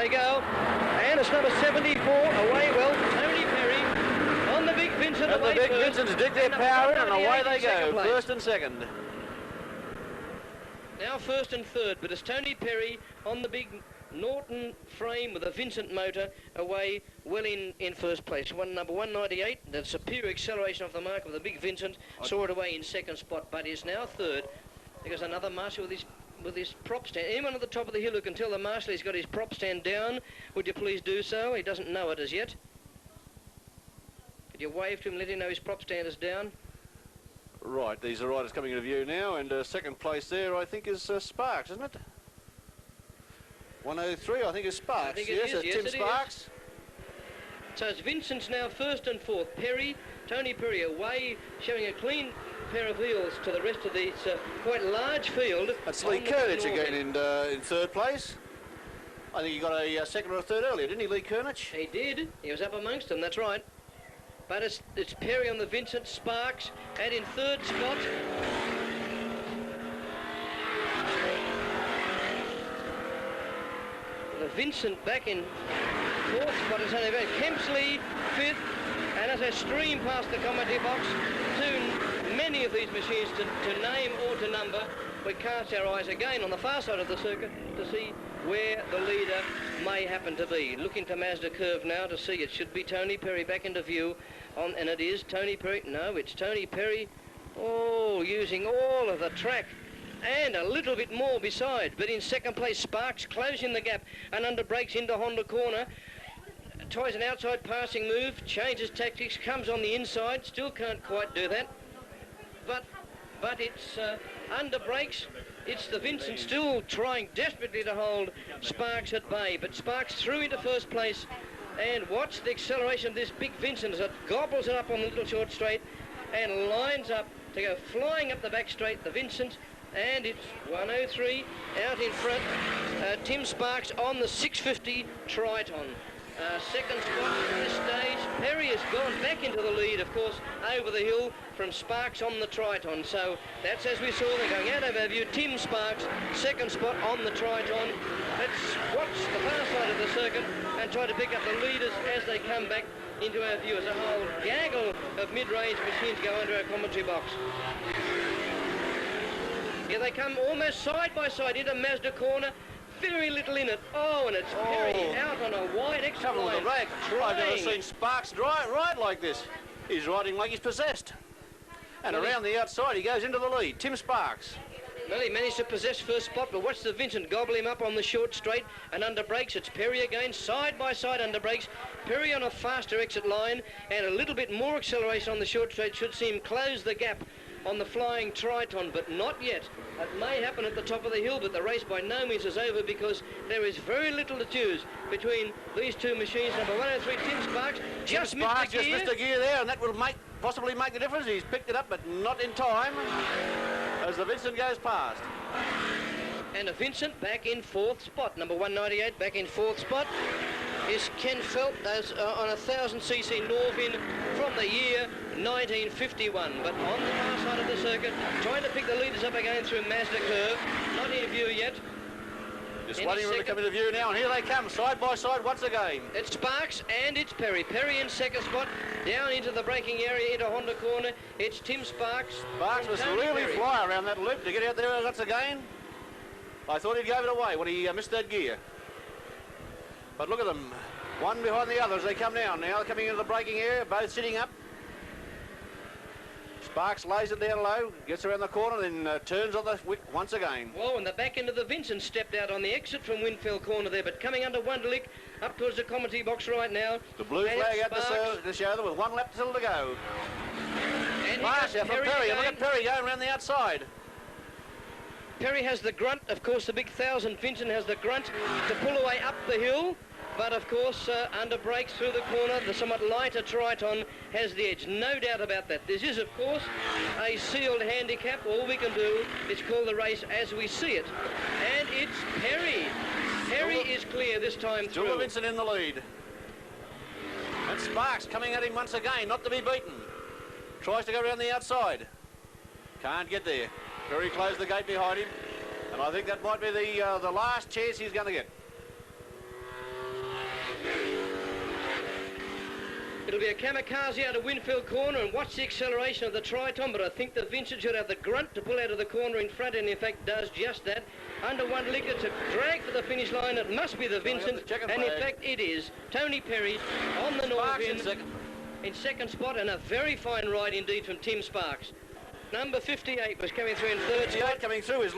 they go. And it's number 74, away well, Tony Perrey on the Big Vincent. And the Big Vincents dig their power in and away they go, first and second. Now first and third, but it's Tony Perrey on the big Norton frame with a Vincent motor away well in first place. Number 198, the superior acceleration off the mark of the Big Vincent, saw it away in second spot, but is now third. Because another marshal with his prop stand. Anyone at the top of the hill who can tell the marshal he's got his prop stand down, would you please do so? He doesn't know it as yet. Could you wave to him, let him know his prop stand is down? Right, these are riders coming into view now, and second place there, I think, is Sparks, isn't it? 103, I think, is Sparks. I think yes, it is. Tim Sparks. So it's Vincent's now first and fourth. Perrey, Tony Perrey away, showing a clean pair of wheels to the rest of this quite large field. That's Lee Kernich again in third place. I think he got a second or a third earlier, didn't he, Lee Kernich? He did. He was up amongst them, that's right. But it's Perrey on the Vincent, Sparks, and in third spot. The Vincent back in fourth spot is only about Kempsley, fifth, and as I stream past the commentary box, too many of these machines to name or to number, we cast our eyes again on the far side of the circuit to see where the leader may happen to be. Looking to Mazda Curve now to see it should be Tony Perrey back into view, and it is Tony Perrey. No, it's Tony Perrey. Oh, using all of the track and a little bit more beside. But in second place, Sparks closing the gap and under brakes into Honda corner. Tries an outside passing move, changes tactics, comes on the inside, still can't quite do that. But it's under brakes. It's the Vincent still trying desperately to hold Sparks at bay. But Sparks through into first place. And watch the acceleration of this Big Vincent as it gobbles it up on the little short straight and lines up to go flying up the back straight, the Vincent. And it's 103 out in front. Tim Sparks on the 650 Triton. Second spot at this stage. Perrey has gone back into the lead, of course, over the hill from Sparks on the Triton. So that's as we saw, they're going out of our view. Tim Sparks, second spot on the Triton. Let's watch the far side of the circuit and try to pick up the leaders as they come back into our view as a whole gaggle of mid-range machines go under our commentary box. Here they come almost side by side into Mazda corner. Very little in it. Oh, and it's Perrey out on a wide exit line. I've never seen Sparks ride like this. He's riding like he's possessed. And around the outside, he goes into the lead. Tim Sparks. Well, he managed to possess first spot, but watch the Vincent gobble him up on the short straight and under brakes. It's Perrey again, side by side under brakes. Perrey on a faster exit line and a little bit more acceleration on the short straight should see him close the gap on the flying Triton, but not yet. It may happen at the top of the hill, but the race by no means is over because there is very little to choose between these two machines. Number 103, Tim Sparks, just missed a gear there, and that will possibly make the difference. He's picked it up, but not in time as the Vincent goes past. And a Vincent back in fourth spot. Number 198 back in fourth spot is Ken Felt as on a 1000cc Norvin from the year 1951. But on the far side of the circuit, trying to pick the leaders up again through Mazda Curve. Not in view yet. Just waiting for them to come into view now, and here they come, side by side once again. It's Sparks and it's Perrey. Perrey in second spot, down into the braking area, into Honda corner. It's Tim Sparks. Sparks was really fly around that loop to get out there once again. I thought he'd go it away when he missed that gear. But look at them, one behind the other as they come down. Now they're coming into the braking area, both sitting up. Sparks lays it down low, gets around the corner, then turns on the wick once again. Whoa, and the back end of the Vincent stepped out on the exit from Winfield corner there, but coming under Wonderlick, up towards the commentary box right now. The blue flag out to show them with one lap still to go. And Sparks out from Perrey, and look at Perrey going around the outside. Perrey has the grunt, of course the big 1000 Vincent has the grunt to pull away up the hill. But of course, under brakes through the corner, the somewhat lighter Triton has the edge. No doubt about that. This is, of course, a sealed handicap. All we can do is call the race as we see it. And it's Perrey. Perrey is clear this time through. Still Vincent in the lead. And Sparks coming at him once again, not to be beaten. Tries to go around the outside. Can't get there. Perrey closed the gate behind him. And I think that might be the last chance he's going to get. It'll be a kamikaze out of Winfield corner, and watch the acceleration of the Triton, but I think the Vincent should have the grunt to pull out of the corner in front, and in fact does just that. Under 1 lick, it's a drag for the finish line. It must be the Vincent, and in fact it is. Tony Perrey on the north in second spot, and a very fine ride indeed from Tim Sparks. Number 58 was coming through in third spot. Coming through is